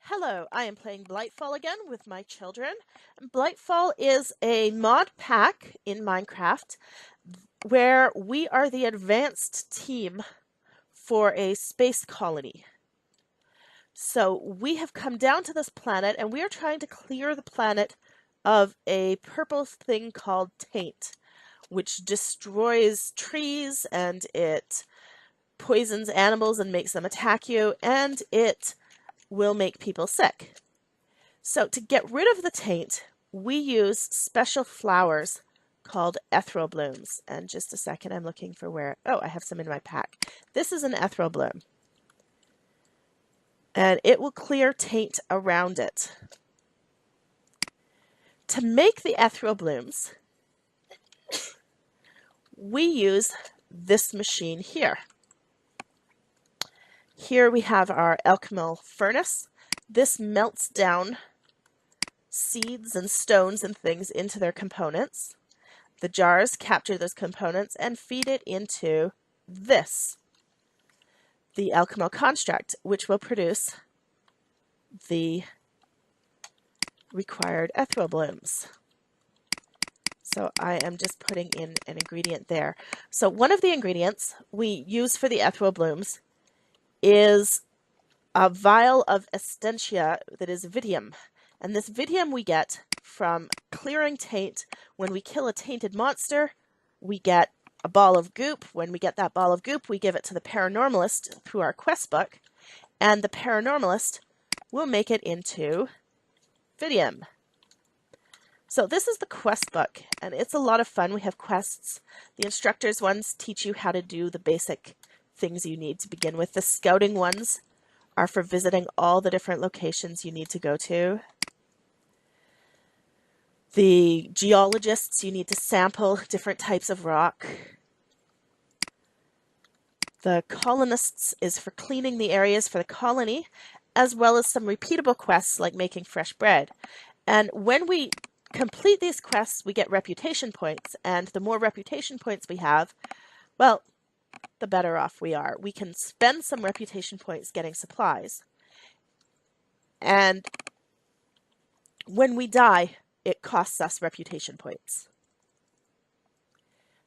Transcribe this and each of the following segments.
Hello, I am playing Blightfall again with my children. Blightfall is a mod pack in Minecraft where we are the advanced team for a space colony. So we have come down to this planet and we are trying to clear the planet of a purple thing called taint, which destroys trees and it poisons animals and makes them attack you, and it will make people sick. So to get rid of the taint, we use special flowers called ethereal blooms. And just a second, I'm looking for where, oh, I have some in my pack. This is an ethereal bloom. And it will clear taint around it. To make the ethereal blooms, we use this machine here. Here we have our alchemical furnace. This melts down seeds and stones and things into their components. The jars capture those components and feed it into this, the alchemical construct, which will produce the required ethereal blooms. So I am just putting in an ingredient there. So one of the ingredients we use for the ethereal blooms is a vial of essentia that is vidium. And this vidium we get from clearing taint. When we kill a tainted monster, we get a ball of goop. When we get that ball of goop, we give it to the paranormalist through our quest book, and the paranormalist will make it into vidium. So this is the quest book, and it's a lot of fun. We have quests. The instructors ones teach you how to do the basic things you need to begin with. The scouting ones are for visiting all the different locations you need to go to. The geologists, you need to sample different types of rock. The colonists is for cleaning the areas for the colony, as well as some repeatable quests like making fresh bread. And when we complete these quests, we get reputation points, and the more reputation points we have, well, the better off we are. We can spend some reputation points getting supplies. And when we die, it costs us reputation points.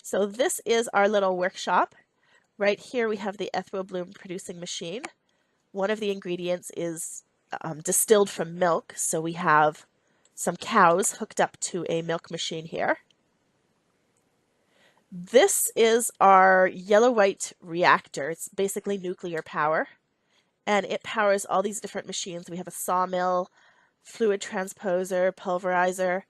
So this is our little workshop. Right here we have the ethereal bloom producing machine. One of the ingredients is distilled from milk, so we have some cows hooked up to a milk machine here. This is our yellow-white reactor. It's basically nuclear power, and it powers all these different machines. We have a sawmill, fluid transposer, pulverizer,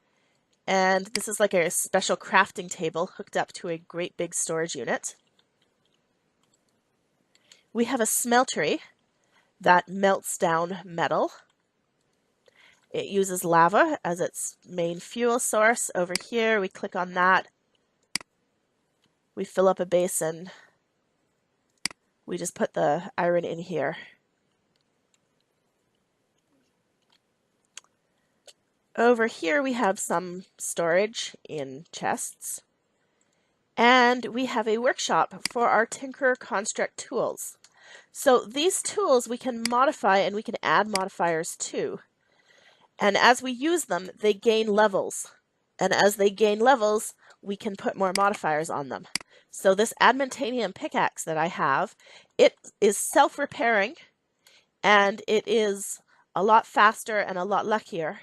and this is like a special crafting table hooked up to a great big storage unit. We have a smeltery that melts down metal. It uses lava as its main fuel source. Over here, we click on that. We fill up a basin. We just put the iron in here. Over here we have some storage in chests. And we have a workshop for our Tinker Construct tools. So these tools we can modify and we can add modifiers to. And as we use them, they gain levels. And as they gain levels, we can put more modifiers on them. So this adamantanium pickaxe that I have, it is self-repairing, and it is a lot faster and a lot luckier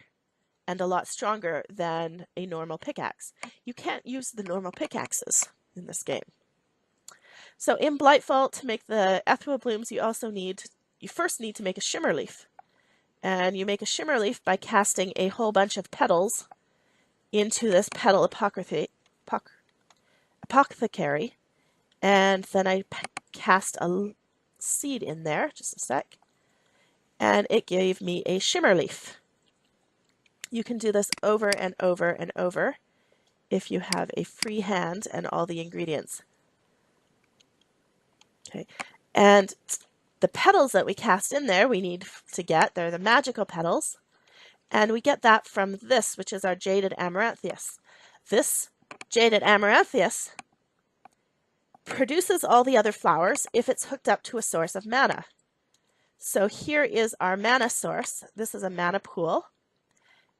and a lot stronger than a normal pickaxe. You can't use the normal pickaxes in this game. So in Blightfall, to make the ethereal blooms, you first need to make a shimmer leaf. And you make a shimmer leaf by casting a whole bunch of petals into this petal apothecary, and then I cast a seed in there, just a sec, and it gave me a shimmer leaf. You can do this over and over and over if you have a free hand and all the ingredients. Okay, and the petals that we cast in there we need to get, they're the magical petals, and we get that from this, which is our jaded amaranthus. This jaded amaranthus produces all the other flowers if it's hooked up to a source of mana. So here is our mana source. This is a mana pool.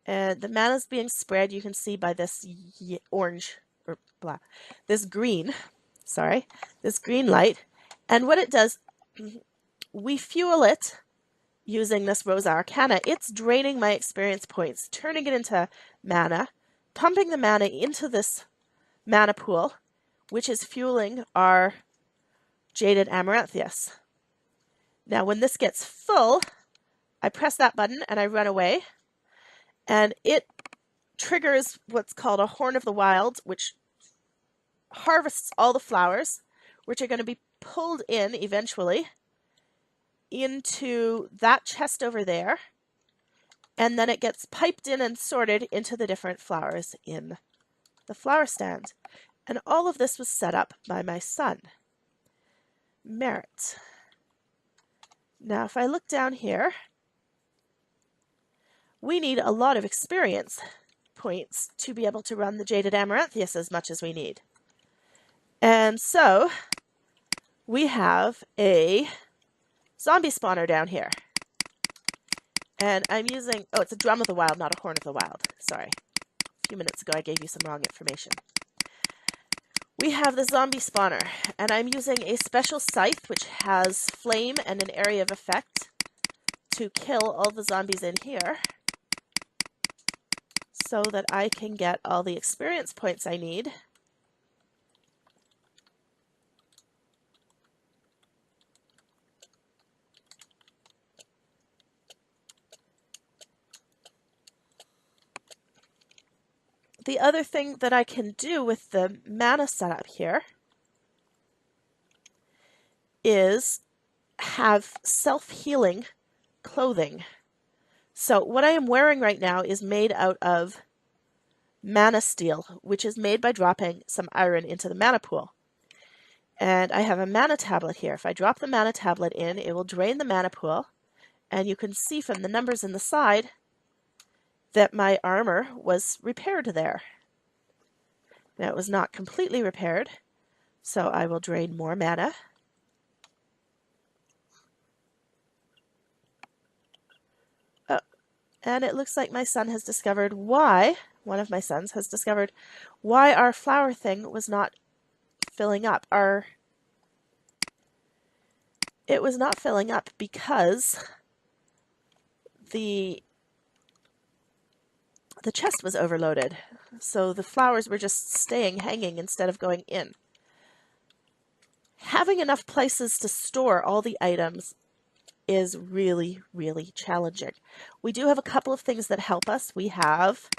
And the mana is being spread, you can see by this orange, or blah, this green light. And what it does, we fuel it using this Rosa Arcana. It's draining my experience points, turning it into mana, pumping the mana into this mana pool, which is fueling our Jaded Amaranthius. Now when this gets full, I press that button and I run away, and it triggers what's called a Horn of the Wild, which harvests all the flowers, which are going to be pulled in eventually into that chest over there, and then it gets piped in and sorted into the different flowers in the flower stand. And all of this was set up by my son, Merritt. Now if I look down here, we need a lot of experience points to be able to run the Jaded Amaranthius as much as we need. And so we have a zombie spawner down here. And I'm using, oh, it's a Drum of the Wild, not a Horn of the Wild. Sorry. A few minutes ago I gave you some wrong information. We have the zombie spawner, and I'm using a special scythe which has flame and an area of effect to kill all the zombies in here, so that I can get all the experience points I need. The other thing that I can do with the mana setup here is have self-healing clothing. So what I am wearing right now is made out of mana steel, which is made by dropping some iron into the mana pool. And I have a mana tablet here. If I drop the mana tablet in, it will drain the mana pool, and you can see from the numbers in the side that my armor was repaired there. Now it was not completely repaired, so I will drain more mana. Oh, and it looks like my son has discovered why, one of my sons has discovered why our flower thing was not filling up. It was not filling up because the chest was overloaded, so the flowers were just staying hanging instead of going in. Having enough places to store all the items is really, really challenging. We do have a couple of things that help us. We have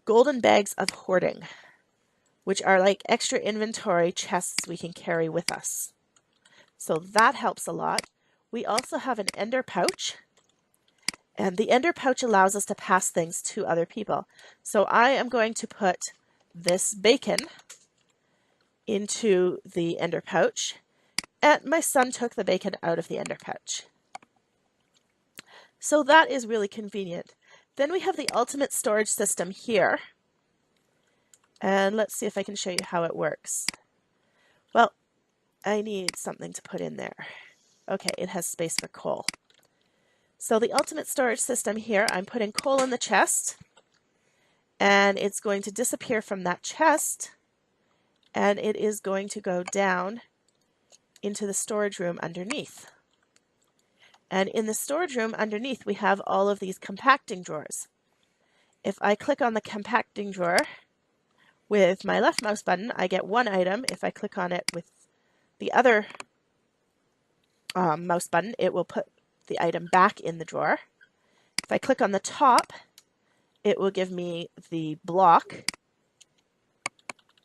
golden bags of hoarding, which are like extra inventory chests we can carry with us. So that helps a lot. We also have an ender pouch, and the ender pouch allows us to pass things to other people. So I am going to put this bacon into the ender pouch, and my son took the bacon out of the ender pouch. So that is really convenient. Then we have the ultimate storage system here, and let's see if I can show you how it works. Well, I need something to put in there. Okay, it has space for coal. So the ultimate storage system here, I'm putting coal in the chest, and it's going to disappear from that chest, and it is going to go down into the storage room underneath. And in the storage room underneath, we have all of these compacting drawers. If I click on the compacting drawer with my left mouse button, I get one item. If I click on it with the other mouse button, it will put the item back in the drawer. If I click on the top, it will give me the block.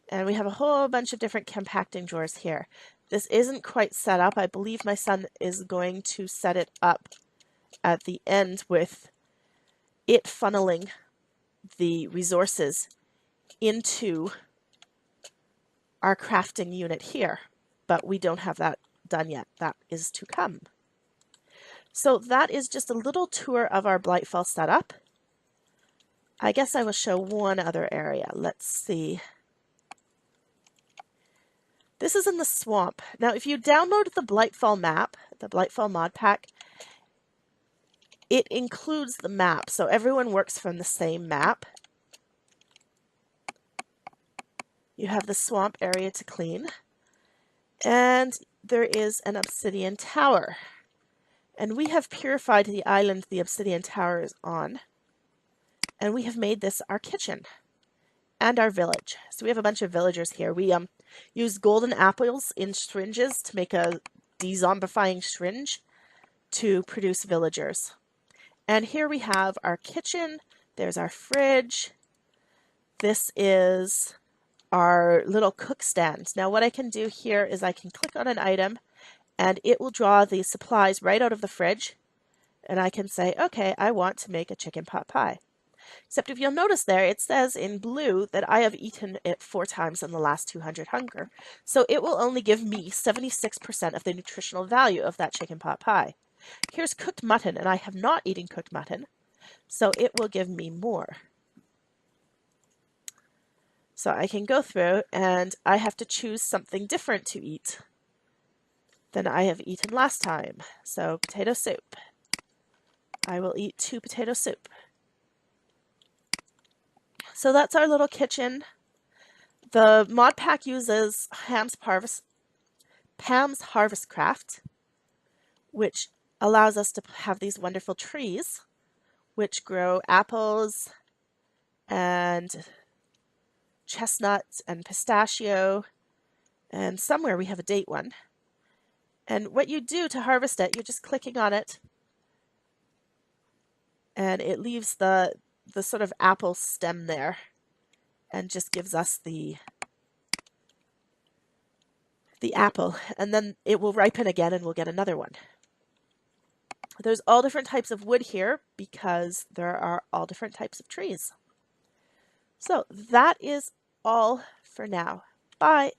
And we have a whole bunch of different compacting drawers here. This isn't quite set up. I believe my son is going to set it up at the end with it funneling the resources into our crafting unit here. But we don't have that done yet. That is to come. So that is just a little tour of our Blightfall setup. I guess I will show one other area. Let's see. This is in the swamp. Now, if you download the Blightfall map, the Blightfall Modpack, it includes the map, so everyone works from the same map. You have the swamp area to clean, and there is an obsidian tower. And we have purified the island the obsidian tower is on, and we have made this our kitchen and our village. So we have a bunch of villagers here. We use golden apples in syringes to make a de-zombifying syringe to produce villagers. And here we have our kitchen. There's our fridge. This is our little cook stand. Now what I can do here is I can click on an item and it will draw the supplies right out of the fridge. And I can say, okay, I want to make a chicken pot pie. Except if you'll notice there, it says in blue that I have eaten it 4 times in the last 200 hunger. So it will only give me 76% of the nutritional value of that chicken pot pie. Here's cooked mutton, and I have not eaten cooked mutton, so it will give me more. So I can go through, and I have to choose something different to eat than I have eaten last time. So potato soup. I will eat 2 potato soup. So that's our little kitchen. The mod pack uses Pam's Harvest Craft, which allows us to have these wonderful trees, which grow apples and chestnuts and pistachio, and somewhere we have a date one. And what you do to harvest it, you're just clicking on it, and it leaves the sort of apple stem there and just gives us the apple, and then it will ripen again and we'll get another one. There's all different types of wood here because there are all different types of trees. So that is all for now. Bye.